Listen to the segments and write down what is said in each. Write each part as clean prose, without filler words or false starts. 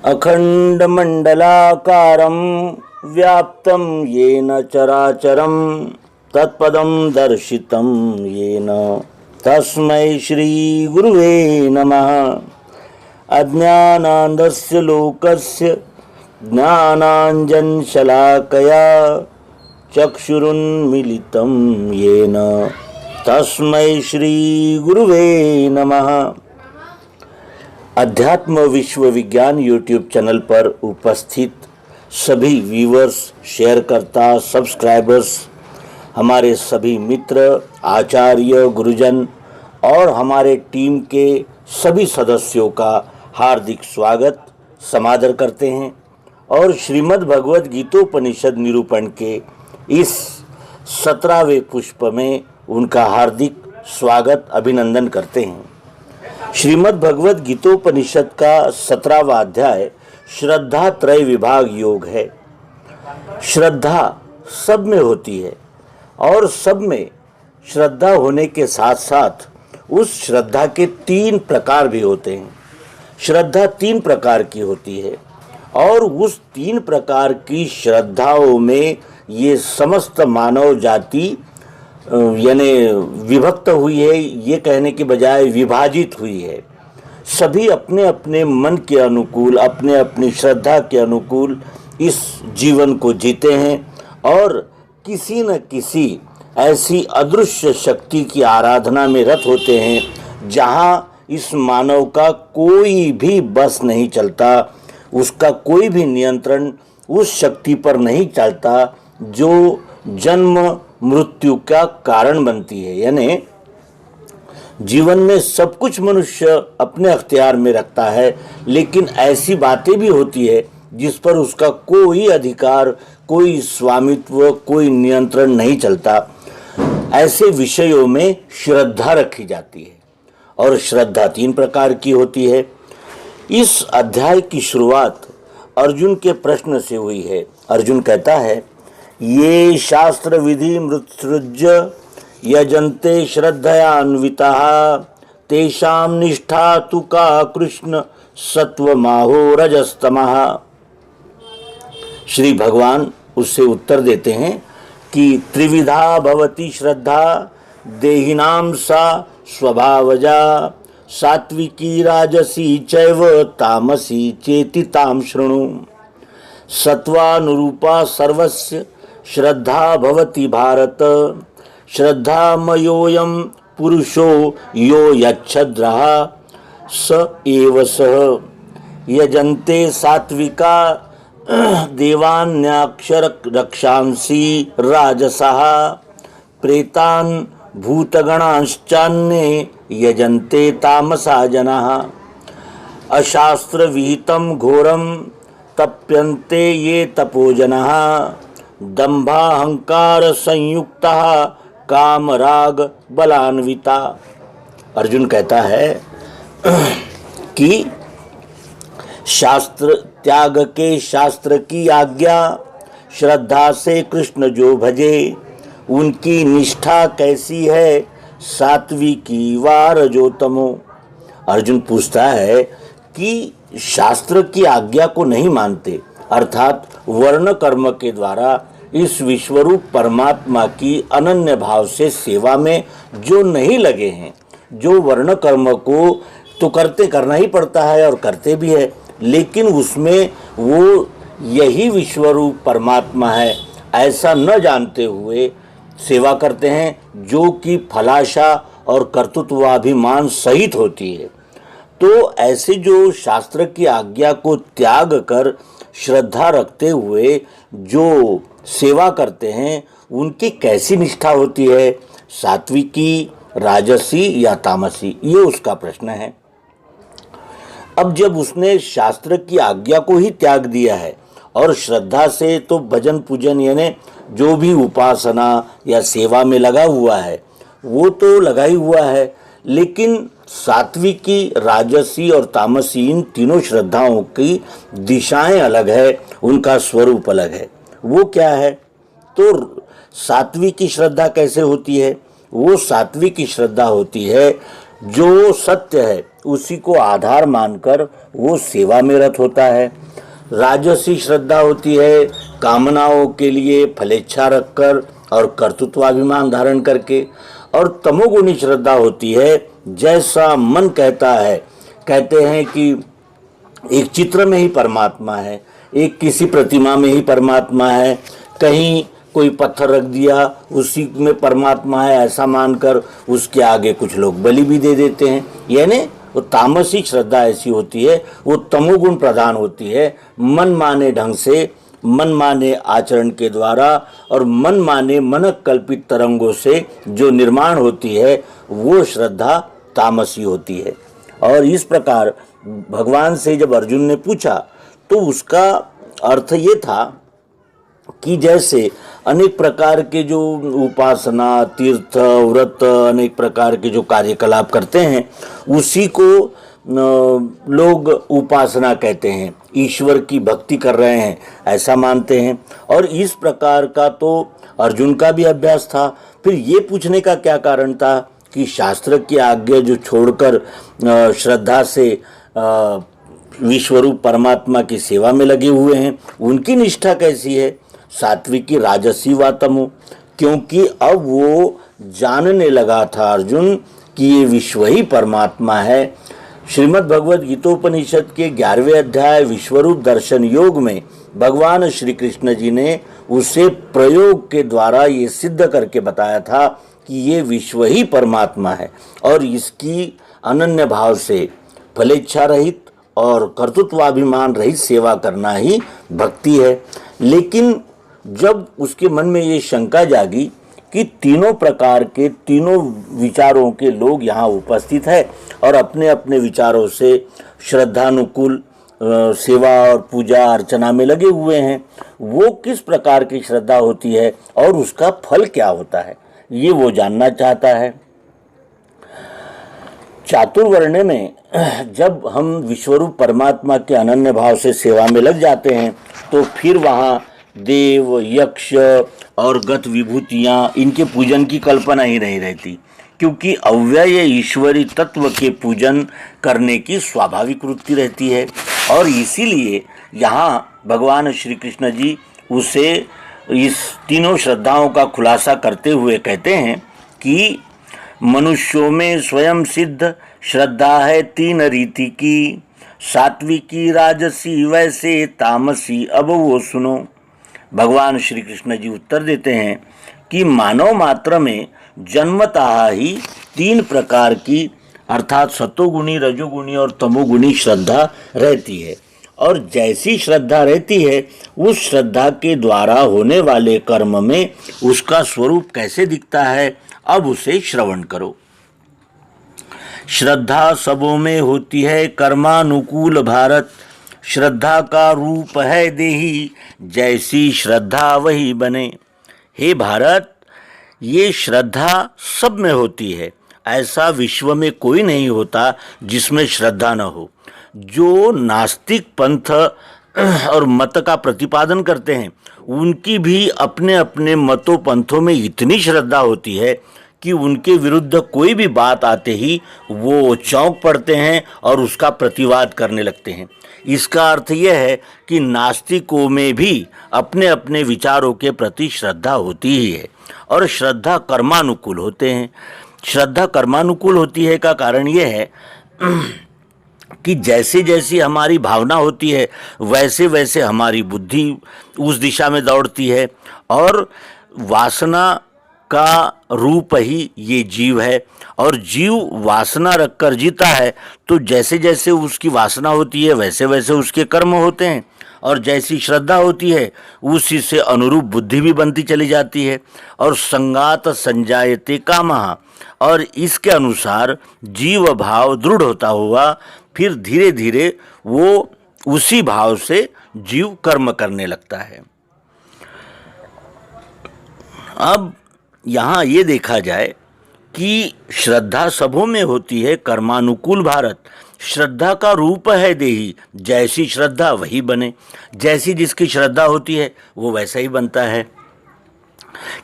अखंडमंडलाकारं व्याप्तं येन चराचरं तत्पदं दर्शितं येन तस्मै श्री गुरुवे नमः। अज्ञानान्धस्य लोकस्य ज्ञानाञ्जनशलाकया चक्षुरुन्मीलितं येन तस्मै श्री गुरुवे नमः। अध्यात्म विश्व विज्ञान यूट्यूब चैनल पर उपस्थित सभी व्यूअर्स, शेयरकर्ता, सब्सक्राइबर्स, हमारे सभी मित्र, आचार्य, गुरुजन और हमारे टीम के सभी सदस्यों का हार्दिक स्वागत समादर करते हैं और श्रीमद् भगवद गीतोपनिषद निरूपण के इस 17वें पुष्प में उनका हार्दिक स्वागत अभिनंदन करते हैं। श्रीमद् भगवद गीतोपनिषद का 17वां अध्याय श्रद्धा त्रय विभाग योग है। श्रद्धा सब में होती है और सब में श्रद्धा होने के साथ साथ उस श्रद्धा के 3 प्रकार भी होते हैं। श्रद्धा 3 प्रकार की होती है और उस 3 प्रकार की श्रद्धाओं में ये समस्त मानव जाति यानी विभक्त हुई है, ये कहने के बजाय विभाजित हुई है। सभी अपने अपने मन के अनुकूल, अपने अपनी श्रद्धा के अनुकूल इस जीवन को जीते हैं और किसी न किसी ऐसी अदृश्य शक्ति की आराधना में रत होते हैं जहाँ इस मानव का कोई भी बस नहीं चलता, उसका कोई भी नियंत्रण उस शक्ति पर नहीं चलता जो जन्म मृत्यु का कारण बनती है। यानी जीवन में सब कुछ मनुष्य अपने अख्तियार में रखता है, लेकिन ऐसी बातें भी होती है जिस पर उसका कोई अधिकार, कोई स्वामित्व, कोई नियंत्रण नहीं चलता। ऐसे विषयों में श्रद्धा रखी जाती है और श्रद्धा 3 प्रकार की होती है। इस अध्याय की शुरुआत अर्जुन के प्रश्न से हुई है। अर्जुन कहता है, ये शास्त्र विधि मृत्सृज्य यजन्ते श्रद्धयान्विताः तेषां निष्ठा तु का कृष्ण सत्वमाहो रजस्तमः। श्री भगवान उससे उत्तर देते हैं कि त्रिविधा भवति श्रद्धा देहिनां सा स्वभावजा सात्विकी राजसी चैव तामसी चेति तां शृणु। सत्वानुरूपा सर्वस्य श्रद्धा भवति भारत श्रद्धामयोऽयं पुरुषो यो यच्छद्रः स एव सः यजन्ते सात्विका देवान्याक्षर रक्षांसि राजसः प्रेतान् भूतगणांश्चान्ये यजन्ते तामसा जनाः अशास्त्रविहितं घोरं तप्यन्ते ये तपोजनः दंभाहंकार संयुक्तः कामराग बलान्विता। अर्जुन कहता है कि शास्त्र त्याग के शास्त्र की आज्ञा श्रद्धा से कृष्ण जो भजे उनकी निष्ठा कैसी है, सात्विकी वा रजोतमो। अर्जुन पूछता है कि शास्त्र की आज्ञा को नहीं मानते, अर्थात वर्ण कर्म के द्वारा इस विश्वरूप परमात्मा की अनन्य भाव से सेवा में जो नहीं लगे हैं, जो वर्ण कर्म को तो करना ही पड़ता है और करते भी है, लेकिन उसमें वो यही विश्वरूप परमात्मा है ऐसा न जानते हुए सेवा करते हैं, जो कि फलाशा और कर्तृत्वाभिमान सहित होती है। तो ऐसे जो शास्त्र की आज्ञा को त्याग कर श्रद्धा रखते हुए जो सेवा करते हैं, उनकी कैसी निष्ठा होती है, सात्विकी, राजसी या तामसी, ये उसका प्रश्न है। अब जब उसने शास्त्र की आज्ञा को ही त्याग दिया है और श्रद्धा से तो भजन पूजन यानी जो भी उपासना या सेवा में लगा हुआ है वो तो लगा ही हुआ है, लेकिन सात्विकी, राजसी और तामसी इन तीनों श्रद्धाओं की दिशाएं अलग है, उनका स्वरूप अलग है। वो क्या है? तो सात्विकी श्रद्धा कैसे होती है? वो सात्विकी श्रद्धा होती है जो सत्य है उसी को आधार मानकर वो सेवा में रत होता है। राजसी श्रद्धा होती है कामनाओं के लिए फलेच्छा रखकर और कर्तृत्वाभिमान धारण करके, और तमोगुणी श्रद्धा होती है जैसा मन कहता है। कहते हैं कि एक चित्र में ही परमात्मा है, एक किसी प्रतिमा में ही परमात्मा है, कहीं कोई पत्थर रख दिया उसी में परमात्मा है, ऐसा मानकर उसके आगे कुछ लोग बलि भी दे देते हैं। यानी वो तामसिक श्रद्धा ऐसी होती है, वो तमोगुण प्रधान होती है। मन माने ढंग से, मन माने आचरण के द्वारा और मन माने मनक कल्पित तरंगों से जो निर्माण होती है वो श्रद्धा तामसी होती है। और इस प्रकार भगवान से जब अर्जुन ने पूछा तो उसका अर्थ ये था कि जैसे अनेक प्रकार के जो उपासना, तीर्थ, व्रत, अनेक प्रकार के जो कार्यकलाप करते हैं उसी को लोग उपासना कहते हैं, ईश्वर की भक्ति कर रहे हैं ऐसा मानते हैं। और इस प्रकार का तो अर्जुन का भी अभ्यास था। फिर ये पूछने का क्या कारण था कि शास्त्र की आज्ञा जो छोड़कर श्रद्धा से विश्वरूप परमात्मा की सेवा में लगे हुए हैं उनकी निष्ठा कैसी है, सात्विकी, राजसी व तमो। क्योंकि अब वो जानने लगा था अर्जुन कि ये विश्व ही परमात्मा है। श्रीमद् भगवद गीतोपनिषद के 11वें अध्याय विश्वरूप दर्शन योग में भगवान श्री कृष्ण जी ने उसे प्रयोग के द्वारा ये सिद्ध करके बताया था कि ये विश्व ही परमात्मा है और इसकी अनन्य भाव से फलेच्छा रहित और कर्तृत्वाभिमान रहित सेवा करना ही भक्ति है। लेकिन जब उसके मन में ये शंका जागी कि तीनों प्रकार के, तीनों विचारों के लोग यहाँ उपस्थित है और अपने अपने विचारों से श्रद्धानुकूल सेवा और पूजा अर्चना में लगे हुए हैं, वो किस प्रकार की श्रद्धा होती है और उसका फल क्या होता है, ये वो जानना चाहता है। चातुर्वर्ण्य में जब हम विश्वरूप परमात्मा के अनन्य भाव से सेवा में लग जाते हैं तो फिर वहाँ देव, यक्ष और गत विभूतियाँ, इनके पूजन की कल्पना ही नहीं रहती, क्योंकि अव्यय ईश्वरी तत्व के पूजन करने की स्वाभाविक वृत्ति रहती है। और इसीलिए यहाँ भगवान श्री कृष्ण जी उसे इस तीनों श्रद्धाओं का खुलासा करते हुए कहते हैं कि मनुष्यों में स्वयं सिद्ध श्रद्धा है 3 रीति की, सात्विकी, राजसी, वैसे तामसी, अब वो सुनो। भगवान श्री कृष्ण जी उत्तर देते हैं कि मानव मात्र में जन्मतः ही 3 प्रकार की अर्थात सतोगुणी, रजोगुणी और तमोगुणी श्रद्धा रहती है। और जैसी श्रद्धा रहती है उस श्रद्धा के द्वारा होने वाले कर्म में उसका स्वरूप कैसे दिखता है, अब उसे श्रवण करो। श्रद्धा सबों में होती है कर्मानुकूल भारत, श्रद्धा का रूप है देही, जैसी श्रद्धा वही बने। हे भारत, ये श्रद्धा सब में होती है, ऐसा विश्व में कोई नहीं होता जिसमें श्रद्धा न हो। जो नास्तिक पंथ और मत का प्रतिपादन करते हैं उनकी भी अपने अपने मतों पंथों में इतनी श्रद्धा होती है कि उनके विरुद्ध कोई भी बात आते ही वो चौंक पड़ते हैं और उसका प्रतिवाद करने लगते हैं। इसका अर्थ यह है कि नास्तिकों में भी अपने अपने विचारों के प्रति श्रद्धा होती ही है और श्रद्धा कर्मानुकूल होते हैं। श्रद्धा कर्मानुकूल होती है का कारण यह है कि जैसे जैसी हमारी भावना होती है वैसे वैसे हमारी बुद्धि उस दिशा में दौड़ती है और वासना का रूप ही ये जीव है और जीव वासना रखकर जीता है। तो जैसे जैसे उसकी वासना होती है वैसे वैसे उसके कर्म होते हैं और जैसी श्रद्धा होती है उसी से अनुरूप बुद्धि भी बनती चली जाती है और संगात संजायते कामः, और इसके अनुसार जीव भाव दृढ़ होता हुआ फिर धीरे धीरे वो उसी भाव से जीव कर्म करने लगता है। अब यहाँ ये देखा जाए कि श्रद्धा सबों में होती है कर्मानुकूल भारत, श्रद्धा का रूप है देही, जैसी श्रद्धा वही बने। जैसी जिसकी श्रद्धा होती है वो वैसा ही बनता है।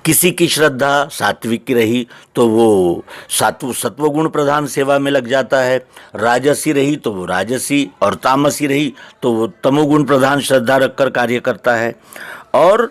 किसी की श्रद्धा सात्विक की रही तो वो सत्वगुण प्रधान सेवा में लग जाता है, राजसी रही तो वो राजसी, और तामसी रही तो वो तमोगुण प्रधान श्रद्धा रखकर कार्य करता है। और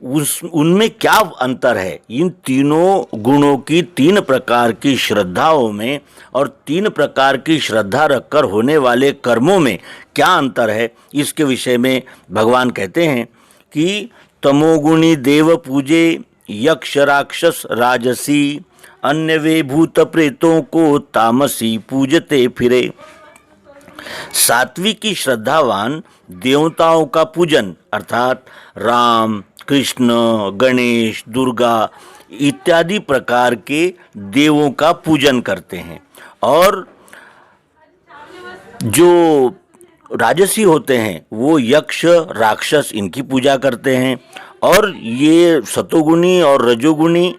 उनमें क्या अंतर है, इन तीनों गुणों की तीन प्रकार की श्रद्धाओं में और तीन प्रकार की श्रद्धा रखकर होने वाले कर्मों में क्या अंतर है, इसके विषय में भगवान कहते हैं कि तमोगुणी देव पूजे यक्ष राक्षस राजसी, अन्य वे भूत प्रेतों को तामसी पूजते फिरे। सात्विकी श्रद्धावान देवताओं का पूजन अर्थात राम, कृष्ण, गणेश, दुर्गा इत्यादि प्रकार के देवों का पूजन करते हैं, और जो राजसी होते हैं वो यक्ष राक्षस इनकी पूजा करते हैं। और ये सतोगुणी और रजोगुणी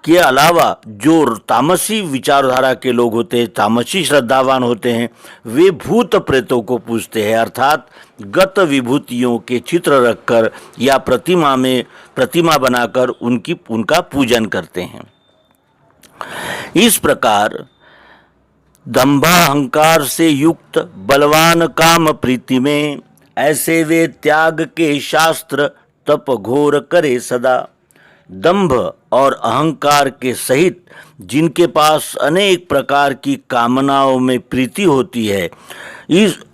के अलावा जो तामसी विचारधारा के लोग होते हैं, तामसी श्रद्धावान होते हैं, वे भूत प्रेतों को पूजते हैं, अर्थात गत विभूतियों के चित्र रखकर या प्रतिमा बनाकर उनका पूजन करते हैं। इस प्रकार दंभाहंकार से युक्त बलवान काम प्रीति में ऐसे वे त्याग के शास्त्र तप घोर करे सदा। दंभ और अहंकार के सहित जिनके पास अनेक प्रकार की कामनाओं में प्रीति होती है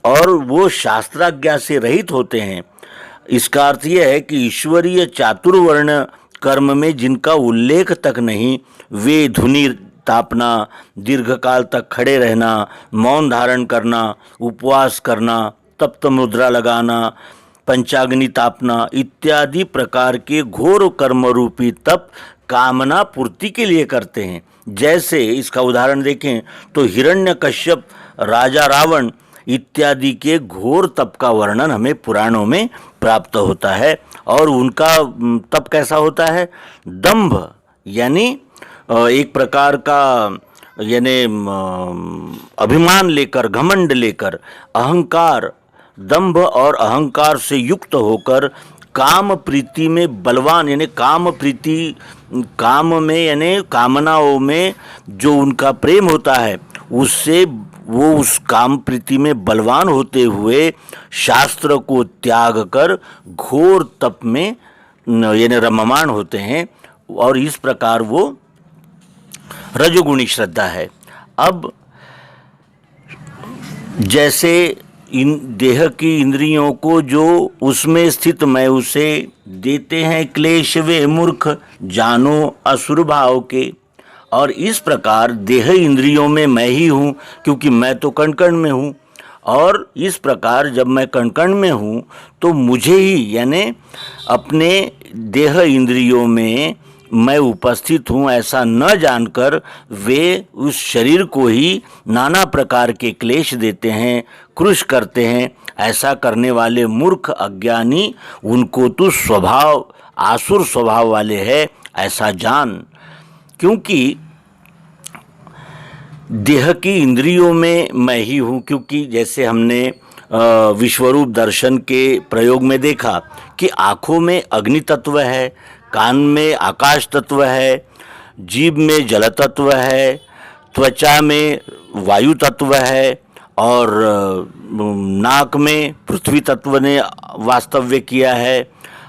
और वो शास्त्राज्ञा से रहित होते हैं, इसका अर्थ यह है कि ईश्वरीय चातुर्वर्ण कर्म में जिनका उल्लेख तक नहीं, वे धुनी तापना, दीर्घकाल तक खड़े रहना, मौन धारण करना, उपवास करना, तप्त मुद्रा लगाना, पंचाग्नि तापना इत्यादि प्रकार के घोर कर्म रूपी तप कामना पूर्ति के लिए करते हैं। जैसे इसका उदाहरण देखें तो हिरण्यकश्यप, राजा रावण इत्यादि के घोर तप का वर्णन हमें पुराणों में प्राप्त होता है। और उनका तप कैसा होता है? दंभ यानी एक प्रकार का यानी अभिमान लेकर, घमंड लेकर, अहंकार, दंभ और अहंकार से युक्त होकर काम प्रीति में बलवान, यानी काम प्रीति, काम में यानी कामनाओं में जो उनका प्रेम होता है उससे वो उस काम प्रीति में बलवान होते हुए शास्त्र को त्याग कर घोर तप में यानी रममाण होते हैं, और इस प्रकार वो रजोगुणी श्रद्धा है। अब जैसे इन देह की इंद्रियों को जो उसमें स्थित मैं उसे देते हैं क्लेश वे मूर्ख जानो असुर भाव के, और इस प्रकार देह इंद्रियों में मैं ही हूँ, क्योंकि मैं तो कण कण में हूँ, और इस प्रकार जब मैं कण कण में हूँ तो मुझे ही यानी अपने देह इंद्रियों में मैं उपस्थित हूँ ऐसा न जानकर वे उस शरीर को ही नाना प्रकार के क्लेश देते हैं, क्रुश करते हैं। ऐसा करने वाले मूर्ख अज्ञानी, उनको तो स्वभाव आसुर स्वभाव वाले है ऐसा जान। क्योंकि देह की इंद्रियों में मैं ही हूँ, क्योंकि जैसे हमने विश्वरूप दर्शन के प्रयोग में देखा कि आँखों में अग्नि तत्व है, कान में आकाश तत्व है, जीभ में जल तत्व है, त्वचा में वायु तत्व है, और नाक में पृथ्वी तत्व ने वास्तव्य किया है।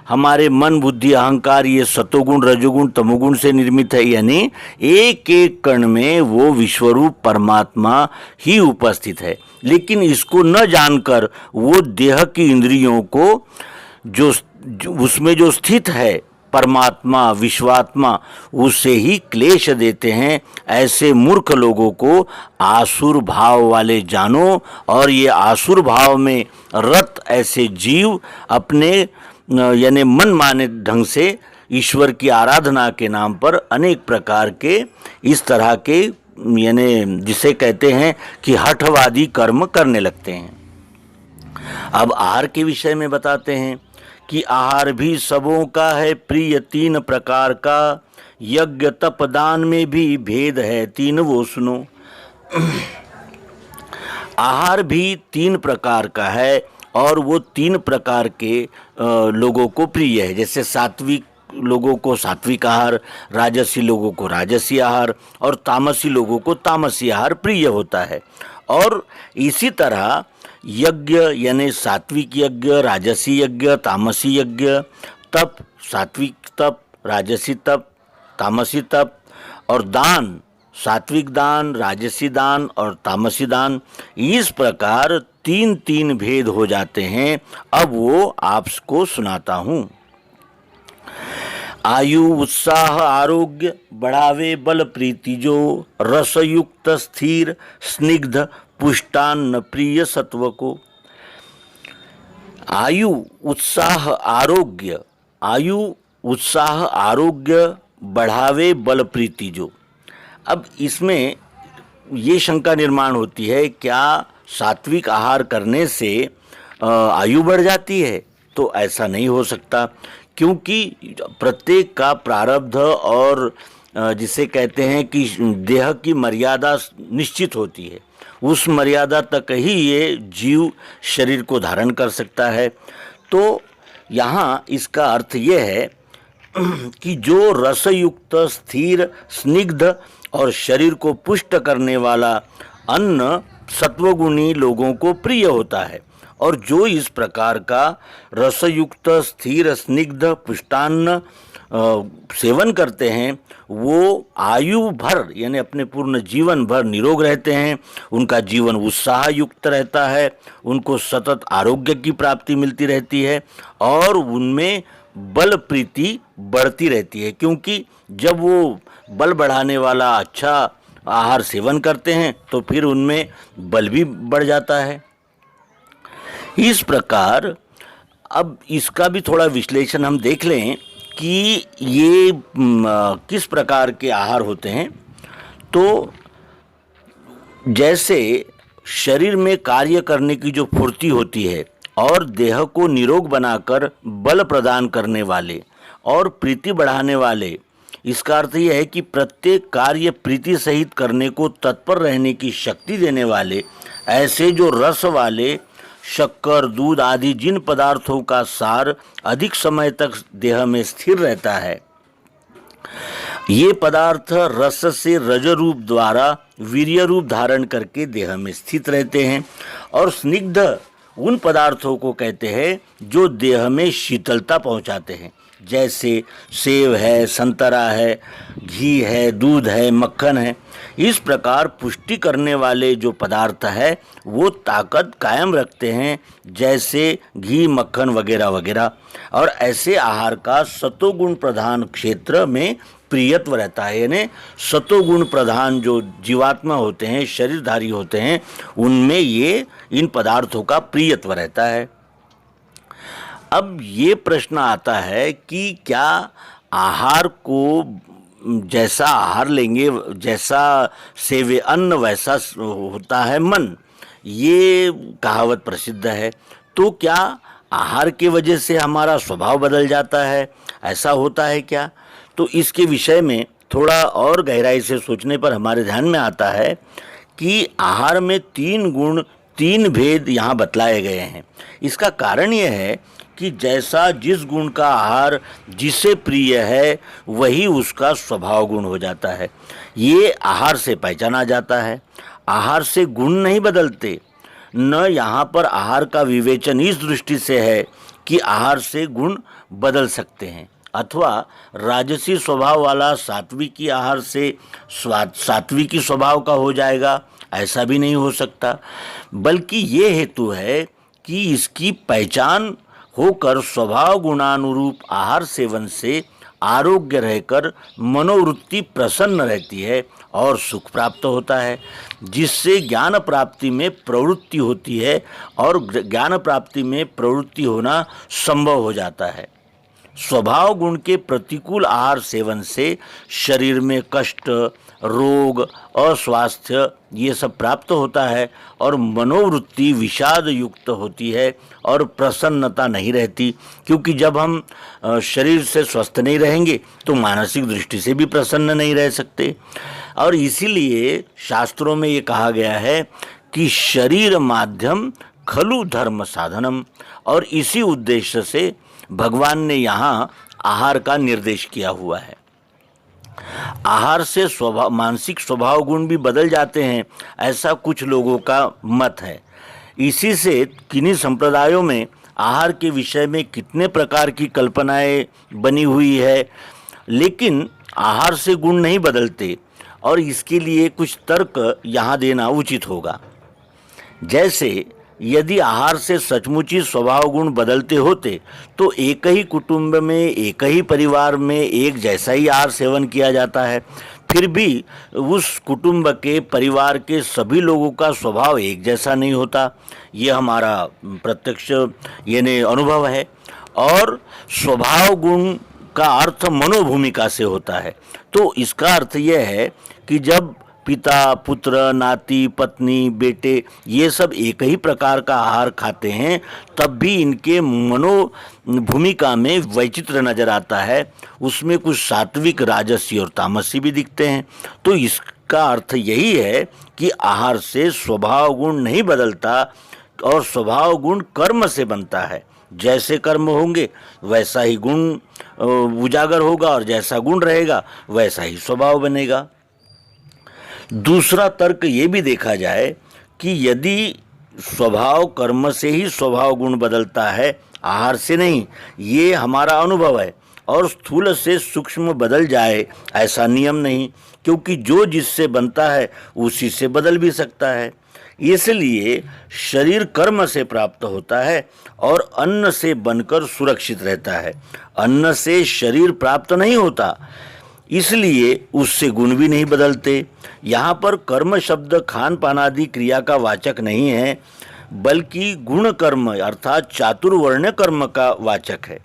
हमारे मन, बुद्धि, अहंकार ये सतोगुण, रजोगुण, तमोगुण से निर्मित है, यानी एक एक कण में वो विश्वरूप परमात्मा ही उपस्थित है। लेकिन इसको न जानकर वो देह की इंद्रियों को जो उसमें जो स्थित है परमात्मा, विश्वात्मा, उसे ही क्लेश देते हैं। ऐसे मूर्ख लोगों को आसुर भाव वाले जानो, और ये आसुर भाव में रत ऐसे जीव अपने यानी मन माने ढंग से ईश्वर की आराधना के नाम पर अनेक प्रकार के इस तरह के यानी जिसे कहते हैं कि हठवादी कर्म करने लगते हैं। अब आहार के विषय में बताते हैं कि आहार भी सबों का है प्रिय तीन प्रकार का, यज्ञ तप दान में भी भेद है तीन वो सुनो। आहार भी तीन प्रकार का है और वो तीन प्रकार के लोगों को प्रिय है। जैसे सात्विक लोगों को सात्विक आहार, राजसी लोगों को राजसी आहार और तामसी लोगों को तामसी आहार प्रिय होता है। और इसी तरह यज्ञ यानी सात्विक यज्ञ, राजसी यज्ञ, तामसी यज्ञ, तप, सात्विक तप, राजसी तप, तामसी तप और दान, सात्विक दान, राजसी दान और तामसी दान, इस प्रकार तीन तीन भेद हो जाते हैं। अब वो आपको सुनाता हूं। आयु, उत्साह, आरोग्य बढ़ावे बल प्रीति जो, रसयुक्त स्थिर स्निग्ध पुष्टान्न प्रिय सत्व को। आयु, उत्साह, आरोग्य, आयु, उत्साह, आरोग्य बढ़ावे बल प्रीति जो। अब इसमें ये शंका निर्माण होती है, क्या सात्विक आहार करने से आयु बढ़ जाती है? तो ऐसा नहीं हो सकता, क्योंकि प्रत्येक का प्रारब्ध और जिसे कहते हैं कि देह की मर्यादा निश्चित होती है, उस मर्यादा तक ही ये जीव शरीर को धारण कर सकता है। तो यहाँ इसका अर्थ ये है कि जो रसयुक्त स्थिर स्निग्ध और शरीर को पुष्ट करने वाला अन्न सत्वगुणी लोगों को प्रिय होता है, और जो इस प्रकार का रसयुक्त स्थिर स्निग्ध पुष्टान्न सेवन करते हैं वो आयु भर यानी अपने पूर्ण जीवन भर निरोग रहते हैं, उनका जीवन उत्साह युक्त रहता है, उनको सतत आरोग्य की प्राप्ति मिलती रहती है और उनमें बल प्रीति बढ़ती रहती है, क्योंकि जब वो बल बढ़ाने वाला अच्छा आहार सेवन करते हैं तो फिर उनमें बल भी बढ़ जाता है। इस प्रकार अब इसका भी थोड़ा विश्लेषण हम देख लें कि ये किस प्रकार के आहार होते हैं। तो जैसे शरीर में कार्य करने की जो फुर्ती होती है और देह को निरोग बनाकर बल प्रदान करने वाले और प्रीति बढ़ाने वाले, इसका अर्थ यह है कि प्रत्येक कार्य प्रीति सहित करने को तत्पर रहने की शक्ति देने वाले ऐसे जो रस वाले शक्कर, दूध आदि जिन पदार्थों का सार अधिक समय तक देह में स्थिर रहता है, ये पदार्थ रस से रज रूप द्वारा वीर्य रूप धारण करके देह में स्थित रहते हैं। और स्निग्ध उन पदार्थों को कहते हैं जो देह में शीतलता पहुंचाते हैं, जैसे सेब है, संतरा है, घी है, दूध है, मक्खन है। इस प्रकार पुष्टि करने वाले जो पदार्थ है वो ताकत कायम रखते हैं, जैसे घी, मक्खन वगैरह वगैरह। और ऐसे आहार का सतोगुण प्रधान क्षेत्र में प्रियत्व रहता है, यानी सतोगुण प्रधान जो जीवात्मा होते हैं, शरीरधारी होते हैं, उनमें ये इन पदार्थों का प्रियत्व रहता है। अब ये प्रश्न आता है कि क्या आहार को जैसा आहार लेंगे, जैसा सेवे अन्न वैसा होता है मन, ये कहावत प्रसिद्ध है। तो क्या आहार की वजह से हमारा स्वभाव बदल जाता है, ऐसा होता है क्या? तो इसके विषय में थोड़ा और गहराई से सोचने पर हमारे ध्यान में आता है कि आहार में 3 गुण, 3 भेद यहाँ बतलाए गए हैं। इसका कारण यह है कि जैसा जिस गुण का आहार जिसे प्रिय है वही उसका स्वभाव गुण हो जाता है। ये आहार से पहचाना जाता है। आहार से गुण नहीं बदलते। न यहाँ पर आहार का विवेचन इस दृष्टि से है कि आहार से गुण बदल सकते हैं, अथवा राजसी स्वभाव वाला सात्विकी आहार से सात्विकी स्वभाव का हो जाएगा, ऐसा भी नहीं हो सकता। बल्कि ये हेतु है कि इसकी पहचान होकर स्वभाव गुणानुरूप आहार सेवन से आरोग्य रहकर मनोवृत्ति प्रसन्न रहती है और सुख प्राप्त होता है, जिससे ज्ञान प्राप्ति में प्रवृत्ति होती है और ज्ञान प्राप्ति में प्रवृत्ति होना संभव हो जाता है। स्वभाव गुण के प्रतिकूल आहार सेवन से शरीर में कष्ट, रोग, अस्वास्थ्य ये सब प्राप्त होता है और मनोवृत्ति विषाद युक्त होती है और प्रसन्नता नहीं रहती, क्योंकि जब हम शरीर से स्वस्थ नहीं रहेंगे तो मानसिक दृष्टि से भी प्रसन्न नहीं रह सकते। और इसीलिए शास्त्रों में ये कहा गया है कि शरीर माध्यम खलु धर्म साधनम, और इसी उद्देश्य से भगवान ने यहाँ आहार का निर्देश किया हुआ है। आहार से मानसिक स्वभाव गुण भी बदल जाते हैं, ऐसा कुछ लोगों का मत है। इसी से किन्हीं संप्रदायों में आहार के विषय में कितने प्रकार की कल्पनाएं बनी हुई है, लेकिन आहार से गुण नहीं बदलते और इसके लिए कुछ तर्क यहाँ देना उचित होगा। जैसे यदि आहार से सचमुच ही स्वभाव गुण बदलते होते तो एक ही कुटुंब में, एक ही परिवार में एक जैसा ही आहार सेवन किया जाता है, फिर भी उस कुटुंब के, परिवार के सभी लोगों का स्वभाव एक जैसा नहीं होता। ये हमारा प्रत्यक्ष यानी अनुभव है। और स्वभाव गुण का अर्थ मनोभूमिका से होता है। तो इसका अर्थ यह है कि जब पिता, पुत्र, नाती, पत्नी, बेटे ये सब एक ही प्रकार का आहार खाते हैं, तब भी इनके मनोभूमिका में वैचित्र नजर आता है। उसमें कुछ सात्विक, राजसी और तामसी भी दिखते हैं। तो इसका अर्थ यही है कि आहार से स्वभाव गुण नहीं बदलता और स्वभाव गुण कर्म से बनता है। जैसे कर्म होंगे वैसा ही गुण उजागर होगा और जैसा गुण रहेगा वैसा ही स्वभाव बनेगा। दूसरा तर्क ये भी देखा जाए कि यदि स्वभाव कर्म से ही स्वभाव गुण बदलता है, आहार से नहीं, ये हमारा अनुभव है। और स्थूल से सूक्ष्म बदल जाए ऐसा नियम नहीं, क्योंकि जो जिससे बनता है उसी से बदल भी सकता है। इसलिए शरीर कर्म से प्राप्त होता है और अन्न से बनकर सुरक्षित रहता है। अन्न से शरीर प्राप्त नहीं होता, इसलिए उससे गुण भी नहीं बदलते। यहाँ पर कर्म शब्द खान पान आदि क्रिया का वाचक नहीं है, बल्कि गुण कर्म अर्थात चातुर्वर्ण कर्म का वाचक है।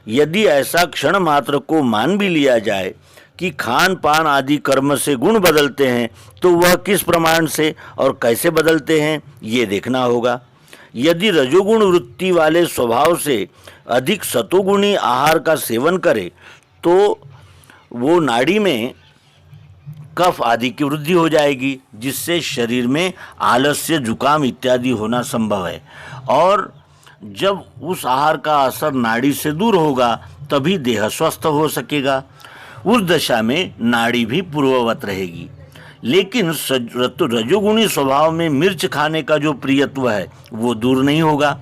यदि ऐसा क्षण मात्र को मान भी लिया जाए कि खान पान आदि कर्म से गुण बदलते हैं, तो वह किस प्रमाण से और कैसे बदलते हैं ये देखना होगा। यदि रजोगुण वृत्ति वाले स्वभाव से अधिक सतोगुणी आहार का सेवन करे तो वो नाड़ी में कफ आदि की वृद्धि हो जाएगी, जिससे शरीर में आलस्य, जुकाम इत्यादि होना संभव है। और जब उस आहार का असर नाड़ी से दूर होगा तभी देह स्वस्थ हो सकेगा। उस दशा में नाड़ी भी पूर्ववत रहेगी। लेकिन रजोगुणी स्वभाव में मिर्च खाने का जो प्रियत्व है वो दूर नहीं होगा,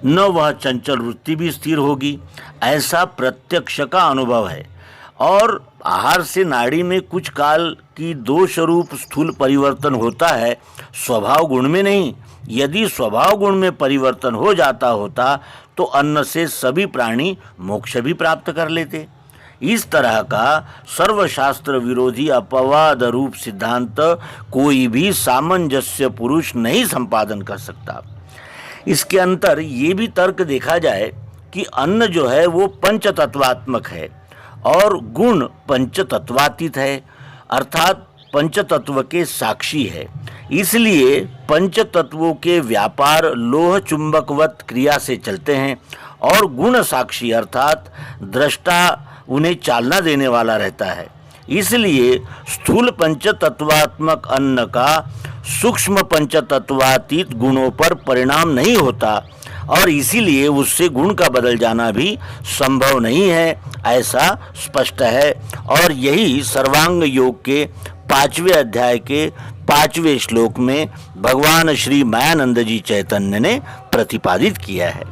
न वह चंचल वृत्ति भी स्थिर होगी। ऐसा प्रत्यक्ष का अनुभव है। और आहार से नाड़ी में कुछ काल की दोष रूप स्थूल परिवर्तन होता है, स्वभाव गुण में नहीं। यदि स्वभाव गुण में परिवर्तन हो जाता होता तो अन्न से सभी प्राणी मोक्ष भी प्राप्त कर लेते। इस तरह का सर्वशास्त्र विरोधी अपवाद रूप सिद्धांत कोई भी सामंजस्य पुरुष नहीं संपादन कर सकता। इसके अंतर ये भी तर्क देखा जाए कि अन्न जो है वो पंचतत्वात्मक है और गुण पंचतत्वातीत है, अर्थात पंचतत्व के साक्षी है। इसलिए पंचतत्वों के व्यापार लोह चुंबकवत क्रिया से चलते हैं और गुण साक्षी अर्थात दृष्टा उन्हें चालना देने वाला रहता है। इसलिए स्थूल पंचतत्वात्मक अन्न का सूक्ष्म पंचतत्वातीत गुणों पर परिणाम नहीं होता और इसीलिए उससे गुण का बदल जाना भी संभव नहीं है, ऐसा स्पष्ट है। और यही सर्वांग योग के 5वें अध्याय के 5वें श्लोक में भगवान श्री मायानंद जी चैतन्य ने प्रतिपादित किया है।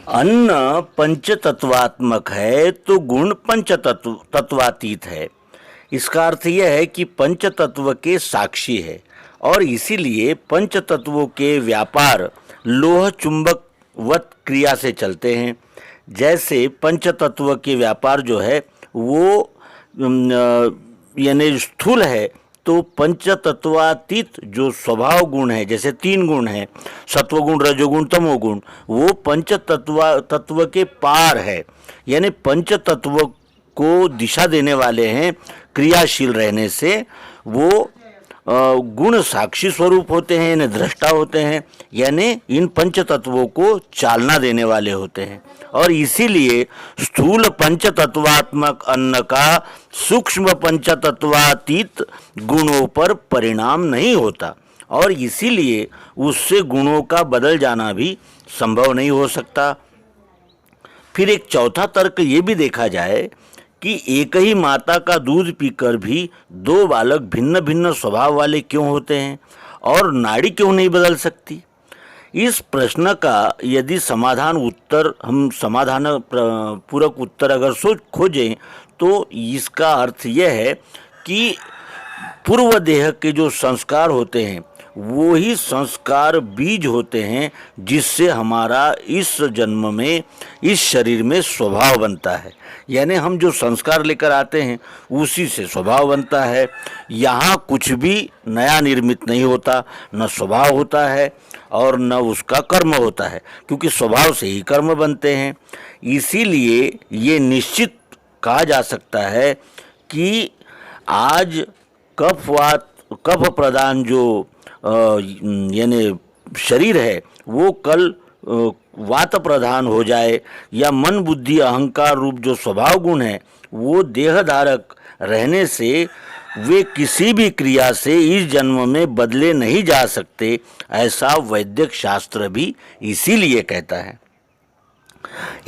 अन्न पंचतत्वात्मक है तो गुण पंचतत्वातीत है। इसका अर्थ यह है कि पंचतत्व के साक्षी है और इसीलिए पंचतत्वों के व्यापार लोह चुंबकवत क्रिया से चलते हैं। जैसे पंचतत्व के व्यापार जो है वो यानी स्थूल है, तो पंचतत्वातीत जो स्वभाव गुण है, जैसे 3 गुण हैं, सत्वगुण, रजोगुण, तमोगुण, वो पंचतत्व के पार है, यानी पंचतत्व को दिशा देने वाले हैं। क्रियाशील रहने से वो गुण साक्षी स्वरूप होते हैं, यानी दृष्टा होते हैं, यानी इन पंचतत्वों को चालना देने वाले होते हैं। और इसीलिए स्थूल पंचतत्वात्मक अन्न का सूक्ष्म पंचतत्वातीत गुणों पर परिणाम नहीं होता और इसीलिए उससे गुणों का बदल जाना भी संभव नहीं हो सकता। फिर एक चौथा तर्क ये भी देखा जाए कि एक ही माता का दूध पीकर भी दो बालक भिन्न भिन्न स्वभाव वाले क्यों होते हैं और नाड़ी क्यों नहीं बदल सकती। इस प्रश्न का यदि समाधान पूरक उत्तर अगर खोजें तो इसका अर्थ यह है कि पूर्व देह के जो संस्कार होते हैं वो ही संस्कार बीज होते हैं जिससे हमारा इस जन्म में इस शरीर में स्वभाव बनता है। यानी हम जो संस्कार लेकर आते हैं उसी से स्वभाव बनता है। यहाँ कुछ भी नया निर्मित नहीं होता, न स्वभाव होता है और न उसका कर्म होता है, क्योंकि स्वभाव से ही कर्म बनते हैं। इसीलिए ये निश्चित कहा जा सकता है कि आज कफ प्रधान जो यानी शरीर है वो कल वात प्रधान हो जाए, या मन बुद्धि अहंकार रूप जो स्वभाव गुण है वो देह धारक रहने से वे किसी भी क्रिया से इस जन्म में बदले नहीं जा सकते, ऐसा वैदिक शास्त्र भी इसीलिए कहता है।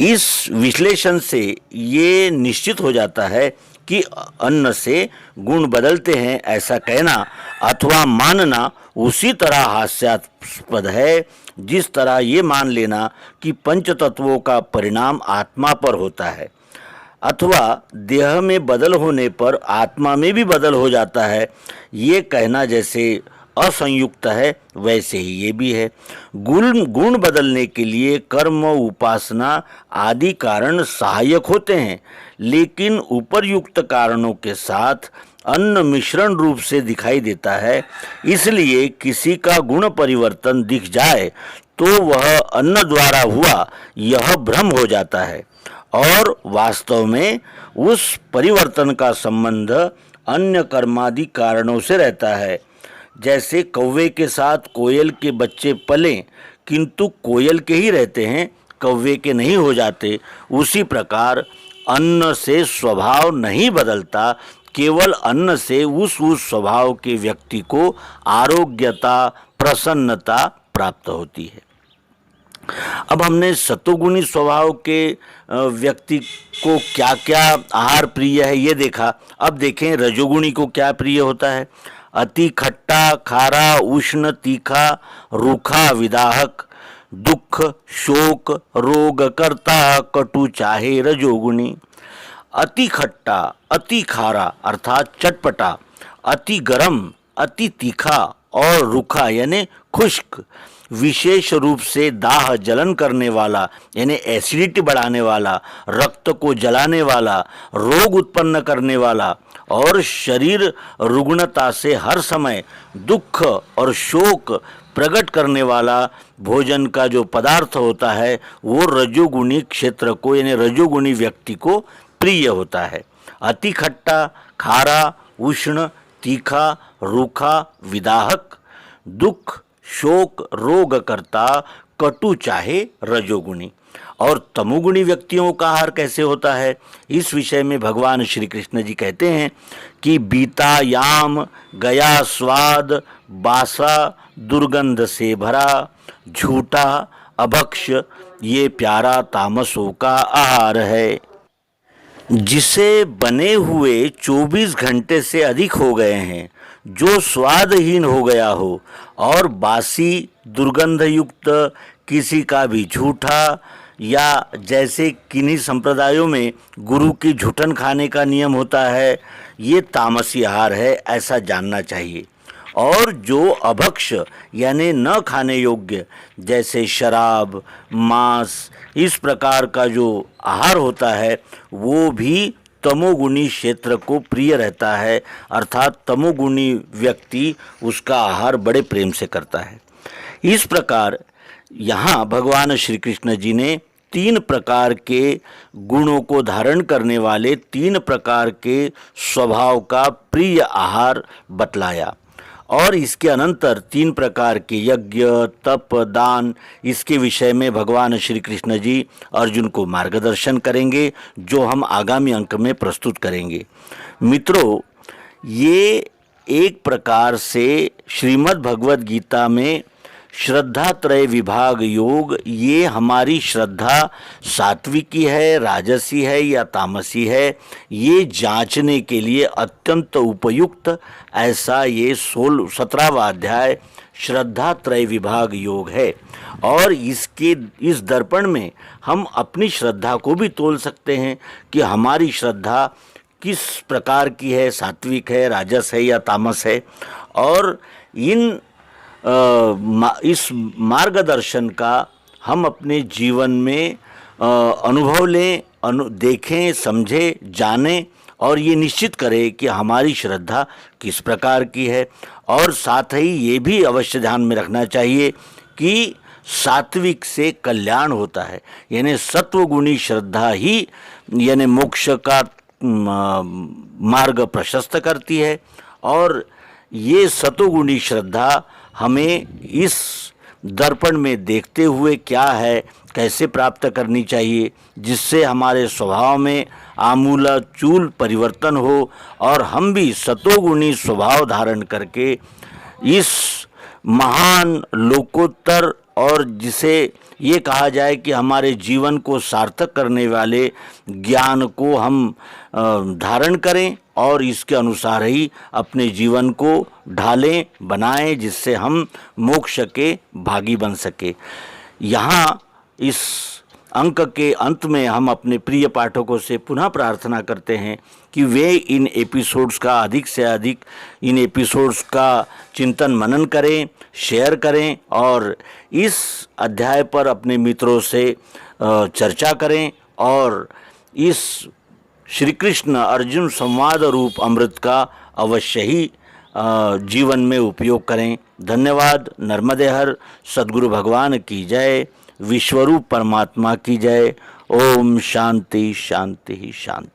इस विश्लेषण से ये निश्चित हो जाता है कि अन्न से गुण बदलते हैं, ऐसा कहना अथवा मानना उसी तरह हास्यास्पद है जिस तरह ये मान लेना कि पंच तत्वों का परिणाम आत्मा पर होता है, अथवा देह में बदल होने पर आत्मा में भी बदल हो जाता है। ये कहना जैसे असंयुक्त है वैसे ही ये भी है। गुण बदलने के लिए कर्म उपासना आदि कारण सहायक होते हैं, लेकिन उपरयुक्त कारणों के साथ अन्न मिश्रण रूप से दिखाई देता है। इसलिए किसी का गुण परिवर्तन दिख जाए तो वह अन्न द्वारा हुआ यह भ्रम हो जाता है और वास्तव में उस परिवर्तन का संबंध अन्य कर्मादि कारणों से रहता है। जैसे कौवे के साथ कोयल के बच्चे पलें किंतु कोयल के ही रहते हैं, कौवे के नहीं हो जाते, उसी प्रकार अन्न से स्वभाव नहीं बदलता, केवल अन्न से उस स्वभाव के व्यक्ति को आरोग्यता प्रसन्नता प्राप्त होती है। अब हमने सतोगुणी स्वभाव के व्यक्ति को क्या क्या आहार प्रिय है ये देखा। अब देखें रजोगुणी को क्या प्रिय होता है। अति खट्टा खारा उष्ण तीखा रूखा विदाहक दुख शोक रोग करता कटु चाहे रजोगुणी। अति खट्टा अति खारा अर्थात चटपटा, अति गरम अति तीखा और रूखा यानी खुश्क, विशेष रूप से दाह जलन करने वाला यानी एसिडिटी बढ़ाने वाला, रक्त को जलाने वाला, रोग उत्पन्न करने वाला और शरीर रुग्णता से हर समय दुख और शोक प्रकट करने वाला भोजन का जो पदार्थ होता है वो रजोगुणी क्षेत्र को यानी रजोगुणी व्यक्ति को प्रिय होता है। अति खट्टा खारा उष्ण तीखा रूखा विदाहक दुख शोक रोग करता कटु चाहे रजोगुणी। और तमोगुणी व्यक्तियों का आहार कैसे होता है, इस विषय में भगवान श्री कृष्ण जी कहते हैं कि बीता याम गया स्वाद बासा दुर्गंध से भरा झूठा अभक्ष ये प्यारा तामसों का आहार है। जिसे बने हुए 24 घंटे से अधिक हो गए हैं, जो स्वादहीन हो गया हो और बासी दुर्गंध युक्त किसी का भी झूठा, या जैसे किन्हीं संप्रदायों में गुरु की झूठन खाने का नियम होता है, ये तामसी आहार है ऐसा जानना चाहिए। और जो अभक्ष यानी न खाने योग्य जैसे शराब मांस इस प्रकार का जो आहार होता है वो भी तमोगुणी क्षेत्र को प्रिय रहता है, अर्थात तमोगुणी व्यक्ति उसका आहार बड़े प्रेम से करता है। इस प्रकार यहाँ भगवान श्री कृष्ण जी ने 3 प्रकार के गुणों को धारण करने वाले 3 प्रकार के स्वभाव का प्रिय आहार बतलाया और इसके अनंतर 3 प्रकार के यज्ञ तप दान इसके विषय में भगवान श्री कृष्ण जी अर्जुन को मार्गदर्शन करेंगे, जो हम आगामी अंक में प्रस्तुत करेंगे। मित्रों, ये एक प्रकार से श्रीमद् भगवद गीता में श्रद्धा त्रय विभाग योग, ये हमारी श्रद्धा सात्विकी है, राजसी है या तामसी है, ये जांचने के लिए अत्यंत उपयुक्त ऐसा ये 17वां अध्याय श्रद्धा त्रय विभाग योग है। और इस दर्पण में हम अपनी श्रद्धा को भी तोल सकते हैं कि हमारी श्रद्धा किस प्रकार की है, सात्विक है, राजस है या तामस है। और इस मार्गदर्शन का हम अपने जीवन में अनुभव लें, देखें, समझें, जानें और ये निश्चित करें कि हमारी श्रद्धा किस प्रकार की है। और साथ ही ये भी अवश्य ध्यान में रखना चाहिए कि सात्विक से कल्याण होता है, यानी सत्वगुणी श्रद्धा ही यानी मोक्ष का मार्ग प्रशस्त करती है। और ये सतोगुणी श्रद्धा हमें इस दर्पण में देखते हुए क्या है, कैसे प्राप्त करनी चाहिए, जिससे हमारे स्वभाव में आमूलाचूल परिवर्तन हो और हम भी सतोगुणी स्वभाव धारण करके इस महान लोकोत्तर और जिसे ये कहा जाए कि हमारे जीवन को सार्थक करने वाले ज्ञान को हम धारण करें और इसके अनुसार ही अपने जीवन को ढालें, बनाएं, जिससे हम मोक्ष के भागी बन सके। यहाँ इस अंक के अंत में हम अपने प्रिय पाठकों से पुनः प्रार्थना करते हैं कि वे इन एपिसोड्स का अधिक से अधिक इन एपिसोड्स का चिंतन मनन करें, शेयर करें और इस अध्याय पर अपने मित्रों से चर्चा करें और इस श्री कृष्ण अर्जुन संवाद रूप अमृत का अवश्य ही जीवन में उपयोग करें। धन्यवाद। नर्मदे हर। सद्गुरु भगवान की जय। विश्वरूप परमात्मा की जय। ओम शांति शांति शांति।